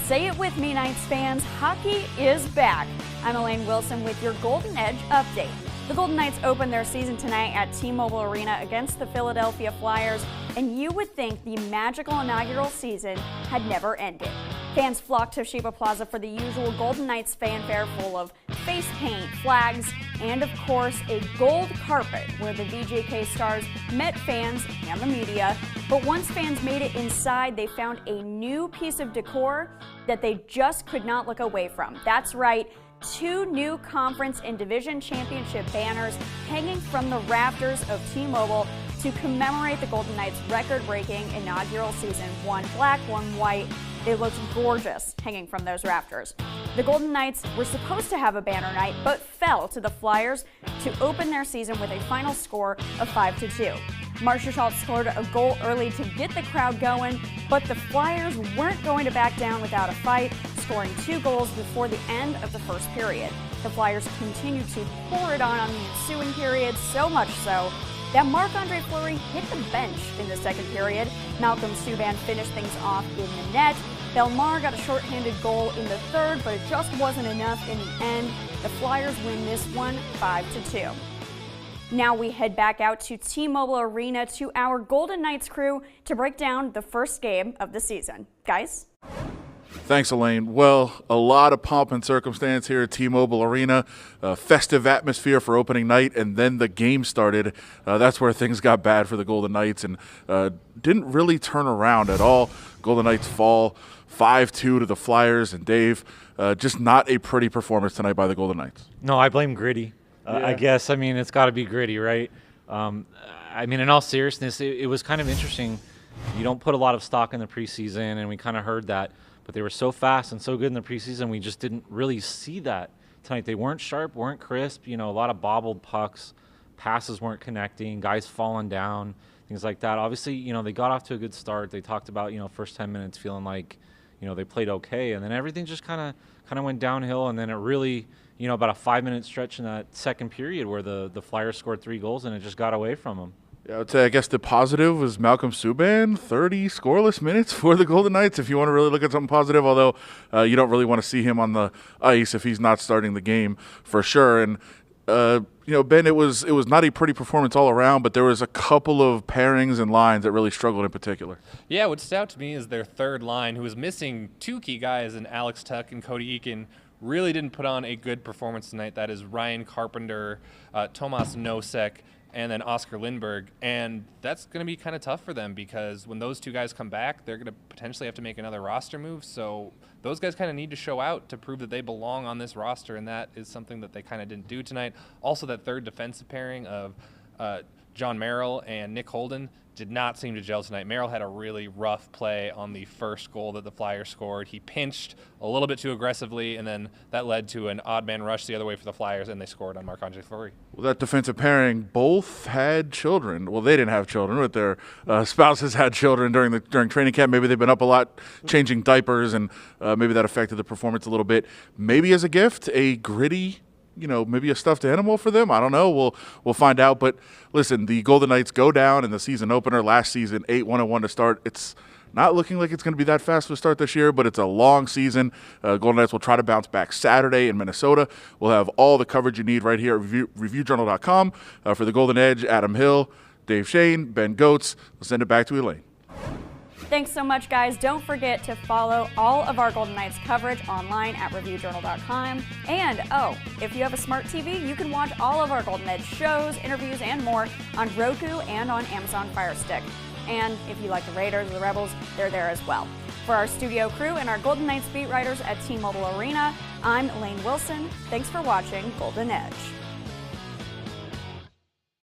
Say it with me, Knights fans, hockey is back. I'm Elaine Wilson with your Golden Edge update. The Golden Knights open their season tonight at T-Mobile Arena against the Philadelphia Flyers, and you would think the magical inaugural season had never ended. Fans flocked to Sheba Plaza for the usual Golden Knights fanfare full of face paint, flags, and of course a gold carpet where the VJK stars met fans and the media. But once fans made it inside, they found a new piece of decor that they just could not look away from. That's right, 2 new conference and division championship banners hanging from the rafters of T-Mobile to commemorate the Golden Knights' record-breaking inaugural season. One black, one white. It looks gorgeous hanging from those rafters. The Golden Knights were supposed to have a banner night, but fell to the Flyers to open their season with a final score of 5-2. Marcia Schultz scored a goal early to get the crowd going, but the Flyers weren't going to back down without a fight, scoring 2 goals before the end of the first period. The Flyers continued to pour it on the ensuing period, so much so that Marc-Andre Fleury hit the bench in the second period. Malcolm Subban finished things off in the net. Bellemare got a shorthanded goal in the third, but it just wasn't enough in the end. The Flyers win this one 5-2. Now we head back out to T-Mobile Arena to our Golden Knights crew to break down the first game of the season. Guys? Thanks, Elaine. Well, a lot of pomp and circumstance here at T-Mobile Arena, a festive atmosphere for opening night, and then the game started. That's where things got bad for the Golden Knights and didn't really turn around at all. Golden Knights fall 5-2 to the Flyers, and Dave, just not a pretty performance tonight by the Golden Knights. No, I blame Gritty. I guess. I mean, it's got to be Gritty, right? I mean, in all seriousness, it was kind of interesting. You don't put a lot of stock in the preseason, and we kind of heard that. But they were so fast and so good in the preseason, we just didn't really see that tonight. They weren't sharp, weren't crisp. You know, a lot of bobbled pucks, passes weren't connecting, guys falling down, things like that. Obviously, you know, they got off to a good start. They talked about, you know, first 10 minutes feeling like, you know, they played okay, and then everything just kind of went downhill, and then it really, you know, about a 5-minute stretch in that second period where the Flyers scored 3 goals and it just got away from them. Yeah, I would say, I guess the positive was Malcolm Subban, 30 scoreless minutes for the Golden Knights, if you want to really look at something positive, although you don't really want to see him on the ice if he's not starting the game for sure. And, you know, Ben, it was not a pretty performance all around, but there was a couple of pairings and lines that really struggled in particular. Yeah, what stood out to me is their third line, who was missing 2 key guys in Alex Tuch and Cody Eakin, really didn't put on a good performance tonight. That is Ryan Carpenter, Tomas Nosek, and then Oscar Lindberg. And that's going to be kind of tough for them because when those 2 guys come back, they're going to potentially have to make another roster move. So those guys kind of need to show out to prove that they belong on this roster, and that is something that they kind of didn't do tonight. Also, that third defensive pairing of John Merrill and Nick Holden did not seem to gel tonight. Merrill had a really rough play on the first goal that the Flyers scored. He pinched a little bit too aggressively, and then that led to an odd man rush the other way for the Flyers, and they scored on Marc-Andre Fleury. Well, that defensive pairing both had children. Well, they didn't have children, but their spouses had children during training camp. Maybe they've been up a lot changing diapers, and maybe that affected the performance a little bit. Maybe as a gift, a Gritty, you know, maybe a stuffed animal for them. I don't know. We'll find out. But listen, the Golden Knights go down in the season opener last season, 8-1-1 to start. It's not looking like it's going to be that fast to start this year, but it's a long season. Golden Knights will try to bounce back Saturday in Minnesota. We'll have all the coverage you need right here at ReviewJournal.com. For the Golden Edge, Adam Hill, Dave Schoen, Ben Gotz. We'll send it back to Elaine. Thanks so much, guys. Don't forget to follow all of our Golden Knights coverage online at ReviewJournal.com. And, if you have a smart TV, you can watch all of our Golden Edge shows, interviews, and more on Roku and on Amazon Fire Stick. And if you like the Raiders or the Rebels, they're there as well. For our studio crew and our Golden Knights beat writers at T-Mobile Arena, I'm Elaine Wilson. Thanks for watching Golden Edge.